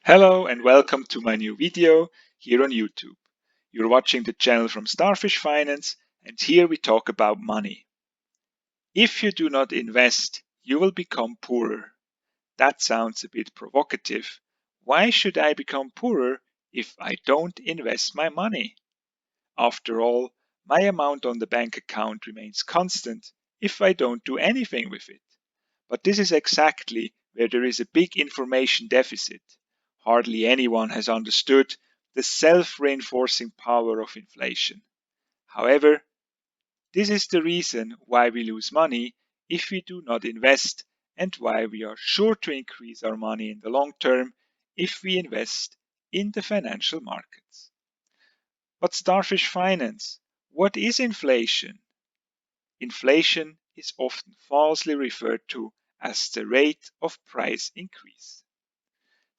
Hello and welcome to my new video here on YouTube. You're watching the channel from Starfishfinance, and here we talk about money. If you do not invest, you will become poorer. That sounds a bit provocative. Why should I become poorer if I don't invest my money? After all, my amount on the bank account remains constant if I don't do anything with it. But this is exactly where there is a big information deficit. Hardly anyone has understood the self-reinforcing power of inflation. However, this is the reason why we lose money if we do not invest, and why we are sure to increase our money in the long term if we invest in the financial markets. But Starfish Finance, what is inflation? Inflation is often falsely referred to as the rate of price increase.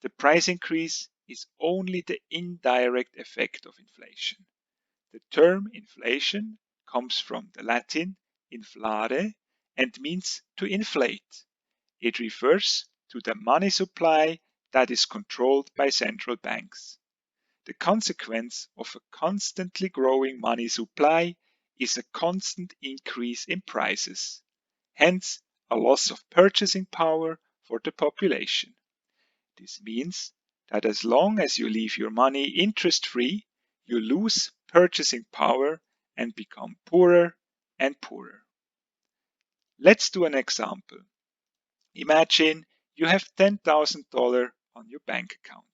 The price increase is only the indirect effect of inflation. The term inflation comes from the Latin inflare and means to inflate. It refers to the money supply that is controlled by central banks. The consequence of a constantly growing money supply is a constant increase in prices, hence a loss of purchasing power for the population. This means that as long as you leave your money interest-free, you lose purchasing power and become poorer and poorer. Let's do an example. Imagine you have $10,000 on your bank account.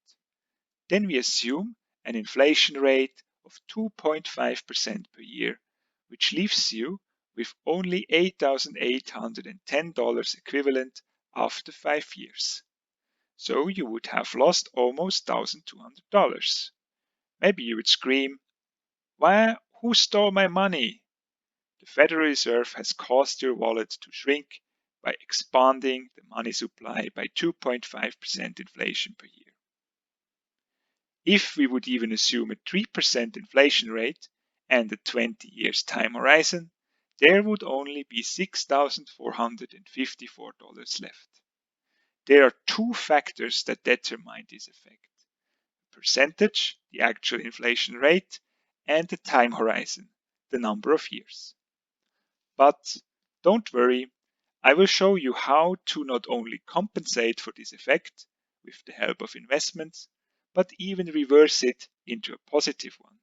Then we assume an inflation rate of 2.5% per year, which leaves you with only $8,810 equivalent after 5 years. So you would have lost almost $1,200. Maybe you would scream, who stole my money? The Federal Reserve has caused your wallet to shrink by expanding the money supply by 2.5% inflation per year. If we would even assume a 3% inflation rate and a 20 years time horizon, there would only be $6,454 left. There are two factors that determine this effect: percentage, the actual inflation rate, and the time horizon, the number of years. But don't worry, I will show you how to not only compensate for this effect with the help of investments, but even reverse it into a positive one.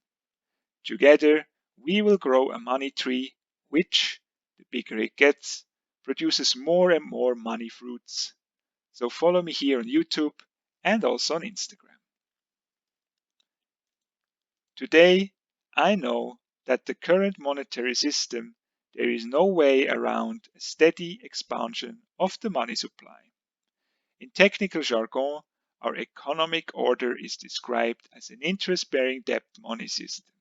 Together, we will grow a money tree which, the bigger it gets, produces more and more money fruits. So follow me here on YouTube and also on Instagram. Today, I know that the current monetary system, there is no way around a steady expansion of the money supply. In technical jargon, our economic order is described as an interest-bearing debt money system.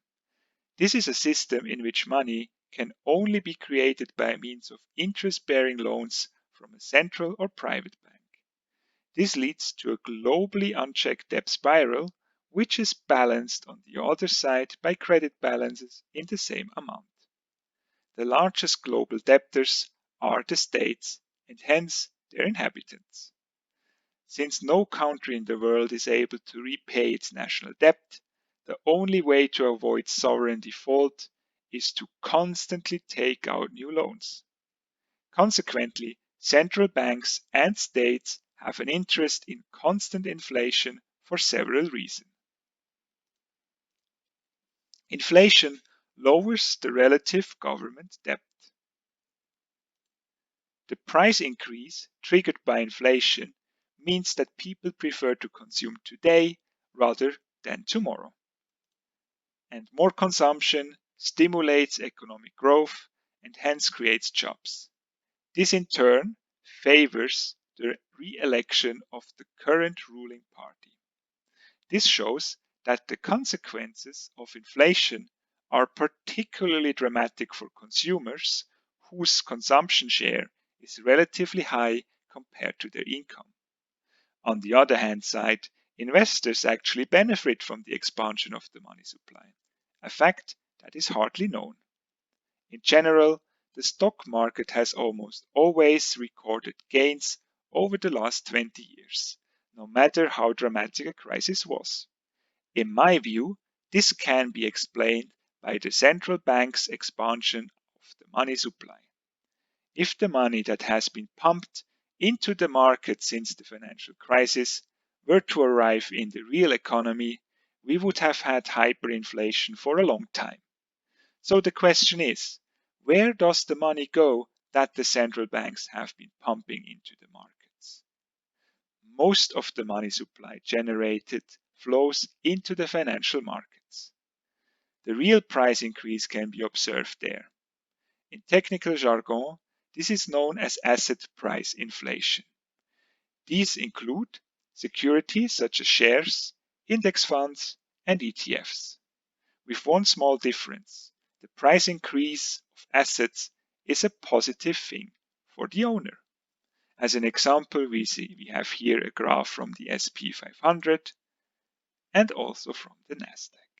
This is a system in which money can only be created by means of interest-bearing loans from a central or private bank. This leads to a globally unchecked debt spiral, which is balanced on the other side by credit balances in the same amount. The largest global debtors are the states and hence their inhabitants. Since no country in the world is able to repay its national debt, the only way to avoid sovereign default is to constantly take out new loans. Consequently, central banks and states have an interest in constant inflation for several reasons. Inflation lowers the relative government debt. The price increase triggered by inflation means that people prefer to consume today rather than tomorrow. And more consumption stimulates economic growth and hence creates jobs. This in turn favors the re-election of the current ruling party. This shows that the consequences of inflation are particularly dramatic for consumers whose consumption share is relatively high compared to their income. On the other hand side, investors actually benefit from the expansion of the money supply, a fact that is hardly known. In general, the stock market has almost always recorded gains over the last 20 years, no matter how dramatic a crisis was. In my view, this can be explained by the central bank's expansion of the money supply. If the money that has been pumped into the market since the financial crisis were to arrive in the real economy, we would have had hyperinflation for a long time. So the question is, where does the money go that the central banks have been pumping into the markets? Most of the money supply generated flows into the financial markets. The real price increase can be observed there. In technical jargon, this is known as asset price inflation. These include securities such as shares, index funds, and ETFs. With one small difference, the price increase of assets is a positive thing for the owner. As an example, we have here a graph from the SP 500 and also from the Nasdaq.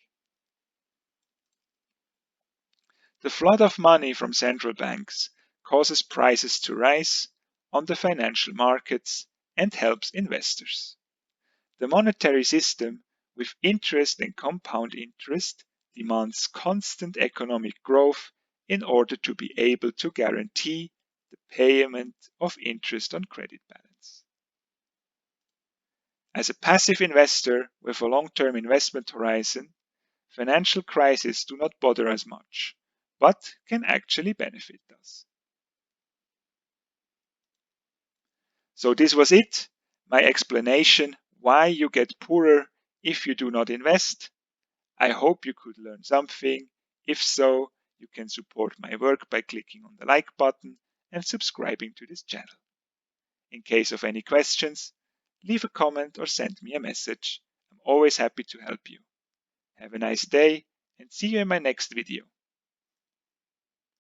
The flood of money from central banks causes prices to rise on the financial markets and helps investors. The monetary system, with interest and compound interest, demands constant economic growth in order to be able to guarantee the payment of interest on credit balance. As a passive investor with a long-term investment horizon, financial crises do not bother us much, but can actually benefit us. So this was it, my explanation why you get poorer if you do not invest. I hope you could learn something. If so, you can support my work by clicking on the like button and subscribing to this channel. In case of any questions, leave a comment or send me a message. I'm always happy to help you. Have a nice day and see you in my next video.